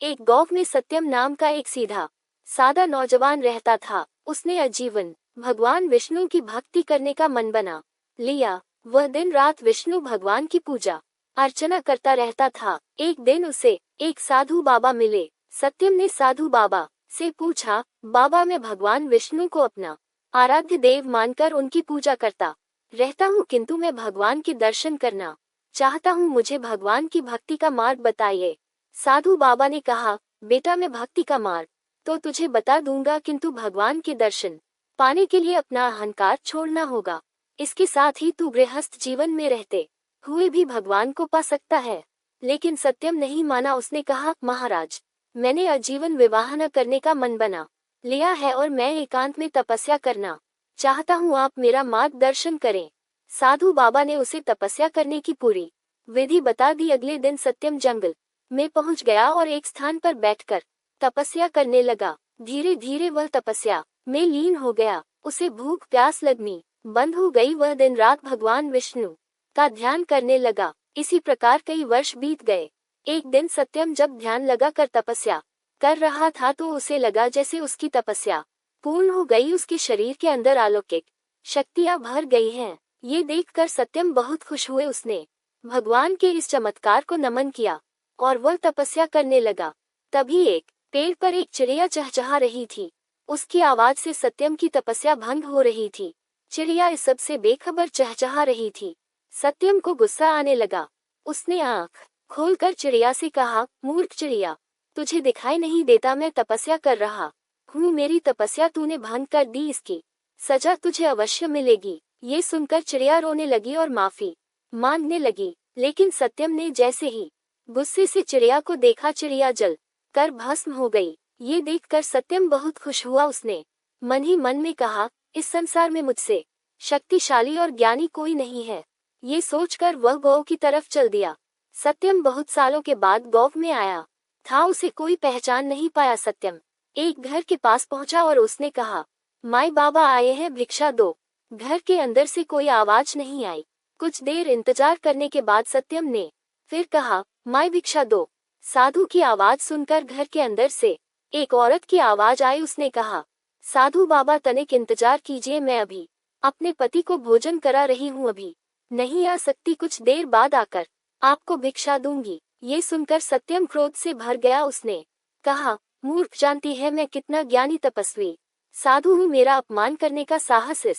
एक गांव में सत्यम नाम का एक सीधा सादा नौजवान रहता था। उसने आजीवन भगवान विष्णु की भक्ति करने का मन बना लिया। वह दिन रात विष्णु भगवान की पूजा अर्चना करता रहता था। एक दिन उसे एक साधु बाबा मिले। सत्यम ने साधु बाबा से पूछा, बाबा, मैं भगवान विष्णु को अपना आराध्य देव मानकर उनकी पूजा करता रहता हूँ, किंतु मैं भगवान के दर्शन करना चाहता हूँ। मुझे भगवान की भक्ति का मार्ग बताइए। साधु बाबा ने कहा, बेटा, मैं भक्ति का मार्ग तो तुझे बता दूंगा, किंतु भगवान के दर्शन पाने के लिए अपना अहंकार छोड़ना होगा। इसके साथ ही तू गृहस्थ जीवन में रहते हुए भी भगवान को पा सकता है। लेकिन सत्यम नहीं माना। उसने कहा, महाराज, मैंने आजीवन विवाह न करने का मन बना लिया है और मैं एकांत में तपस्या करना चाहता हूँ। आप मेरा मार्गदर्शन करें। साधु बाबा ने उसे तपस्या करने की पूरी विधि बता दी। अगले दिन सत्यम जंगल में पहुंच गया और एक स्थान पर बैठकर तपस्या करने लगा। धीरे धीरे वह तपस्या में लीन हो गया। उसे भूख प्यास लगनी बंद हो गई। वह दिन रात भगवान विष्णु का ध्यान करने लगा। इसी प्रकार कई वर्ष बीत गए। एक दिन सत्यम जब ध्यान लगाकर तपस्या कर रहा था तो उसे लगा जैसे उसकी तपस्या पूर्ण हो गई। उसके शरीर के अंदर अलौकिक शक्तियां भर गई हैं। ये देखकर सत्यम बहुत खुश हुए। उसने भगवान के इस चमत्कार को नमन किया और वह तपस्या करने लगा। तभी एक पेड़ पर एक चिड़िया चहचहा रही थी। उसकी आवाज से सत्यम की तपस्या भंग हो रही थी। चिड़िया इस सब से बेखबर चहचहा रही थी। सत्यम को गुस्सा आने लगा। उसने आंख खोलकर चिड़िया से कहा, मूर्ख चिड़िया, तुझे दिखाई नहीं देता मैं तपस्या कर रहा हूँ। मेरी तपस्या तूने भंग कर दी, इसकी सजा तुझे अवश्य मिलेगी। ये सुनकर चिड़िया रोने लगी और माफी मांगने लगी। लेकिन सत्यम ने जैसे ही गुस्से से चिड़िया को देखा, चिड़िया जल कर भस्म हो गई। ये देखकर सत्यम बहुत खुश हुआ। उसने मन ही मन में कहा, इस संसार में मुझसे शक्तिशाली और ज्ञानी कोई नहीं है। ये सोचकर वह गौ की तरफ चल दिया। सत्यम बहुत सालों के बाद गौ में आया था। उसे कोई पहचान नहीं पाया। सत्यम एक घर के पास पहुंचा और उसने कहा, माई बाबा आए हैं, भिक्षा दो। घर के अंदर से कोई आवाज नहीं आई। कुछ देर इंतजार करने के बाद सत्यम ने फिर कहा, माई भिक्षा दो। साधु की आवाज सुनकर घर के अंदर से एक औरत की आवाज आई। उसने कहा, साधु बाबा, तनिक इंतजार कीजिए, मैं अभी अपने पति को भोजन करा रही हूँ, अभी नहीं आ सकती, कुछ देर बाद आकर आपको भिक्षा दूंगी। ये सुनकर सत्यम क्रोध से भर गया। उसने कहा, मूर्ख, जानती है मैं कितना ज्ञानी तपस्वी साधु हूँ। मेरा अपमान करने का साहस इस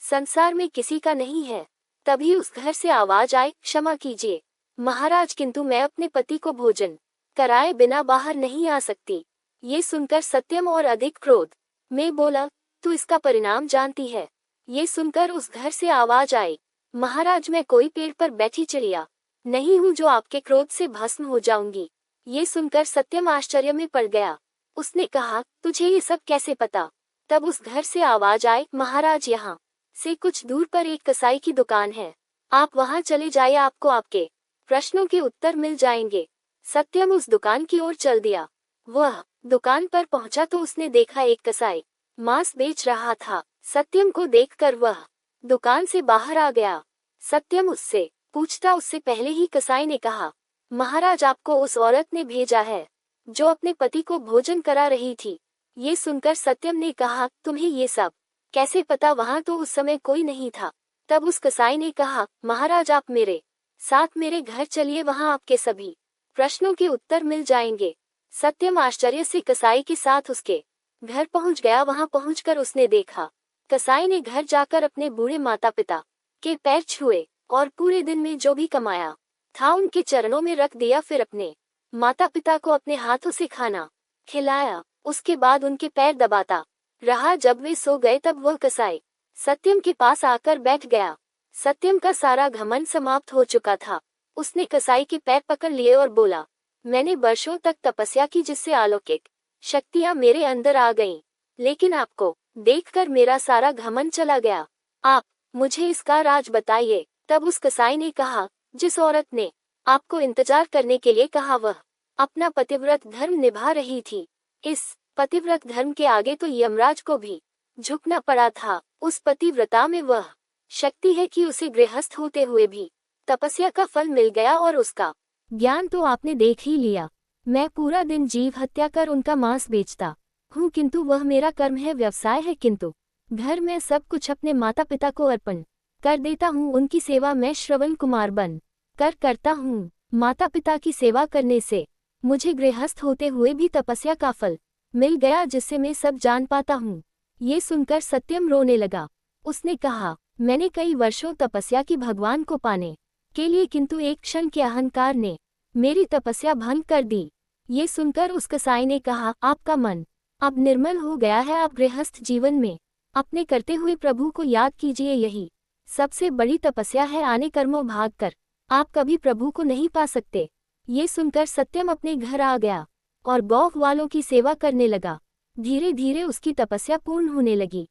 संसार में किसी का नहीं है। तभी उस घर से आवाज आई, क्षमा कीजिए महाराज, किंतु मैं अपने पति को भोजन कराए बिना बाहर नहीं आ सकती। ये सुनकर सत्यम और अधिक क्रोध में बोला, तू इसका परिणाम जानती है। ये सुनकर उस घर से आवाज आई, महाराज, मैं कोई पेड़ पर बैठी चिड़िया नहीं हूँ जो आपके क्रोध से भस्म हो जाऊंगी। ये सुनकर सत्यम आश्चर्य में पड़ गया। उसने कहा, तुझे ये सब कैसे पता? तब उस घर से आवाज आई, महाराज, यहाँ से कुछ दूर पर एक कसाई की दुकान है, आप वहां चले जाइए, आपको आपके प्रश्नों के उत्तर मिल जाएंगे। सत्यम उस दुकान की ओर चल दिया। वह दुकान पर पहुंचा तो उसने देखा एक कसाई मांस बेच रहा था। सत्यम को देखकर वह दुकान से बाहर आ गया। सत्यम उससे पूछता, उससे पहले ही कसाई ने कहा, महाराज, आपको उस औरत ने भेजा है जो अपने पति को भोजन करा रही थी। ये सुनकर सत्यम ने कहा, तुम्हें ये सब कैसे पता? वहां तो उस समय कोई नहीं था। तब उस कसाई ने कहा, महाराज, आप मेरे साथ मेरे घर चलिए, वहां आपके सभी प्रश्नों के उत्तर मिल जाएंगे। सत्यम आश्चर्य से कसाई के साथ उसके घर पहुंच गया। वहां पहुंचकर उसने देखा, कसाई ने घर जाकर अपने बूढ़े माता पिता के पैर छुए और पूरे दिन में जो भी कमाया था उनके चरणों में रख दिया। फिर अपने माता पिता को अपने हाथों से खाना खिलाया। उसके बाद उनके पैर दबाता रहा। जब वे सो गए तब वह कसाई सत्यम के पास आकर बैठ गया। सत्यम का सारा घमंड समाप्त हो चुका था। उसने कसाई के पैर पकड़ लिए और बोला, मैंने वर्षों तक तपस्या की जिससे अलौकिक शक्तियां मेरे अंदर आ गईं, लेकिन आपको देखकर मेरा सारा घमंड चला गया। आप मुझे इसका राज बताइए। तब उस कसाई ने कहा, जिस औरत ने आपको इंतजार करने के लिए कहा वह अपना पतिव्रत धर्म निभा रही थी। इस पतिव्रत धर्म के आगे तो यमराज को भी झुकना पड़ा था। उस पतिव्रता में वह शक्ति है कि उसे गृहस्थ होते हुए भी तपस्या का फल मिल गया और उसका ज्ञान तो आपने देख ही लिया। मैं पूरा दिन जीव हत्या कर उनका मांस बेचता हूँ, किंतु वह मेरा कर्म है, व्यवसाय है। किंतु घर में सब कुछ अपने माता पिता को अर्पण कर देता हूँ। उनकी सेवा मैं श्रवण कुमार बन कर करता हूँ। माता पिता की सेवा करने से मुझे गृहस्थ होते हुए भी तपस्या का फल मिल गया, जिससे मैं सब जान पाता हूँ। ये सुनकर सत्यम रोने लगा। उसने कहा, मैंने कई वर्षों तपस्या की भगवान को पाने के लिए, किंतु एक क्षण के अहंकार ने मेरी तपस्या भंग कर दी। ये सुनकर उस कसाई ने कहा, आपका मन अब निर्मल हो गया है। आप गृहस्थ जीवन में अपने करते हुए प्रभु को याद कीजिए, यही सबसे बड़ी तपस्या है। आने कर्मों भाग कर आप कभी प्रभु को नहीं पा सकते। ये सुनकर सत्यम अपने घर आ गया और गौ वालों की सेवा करने लगा। धीरे धीरे उसकी तपस्या पूर्ण होने लगी।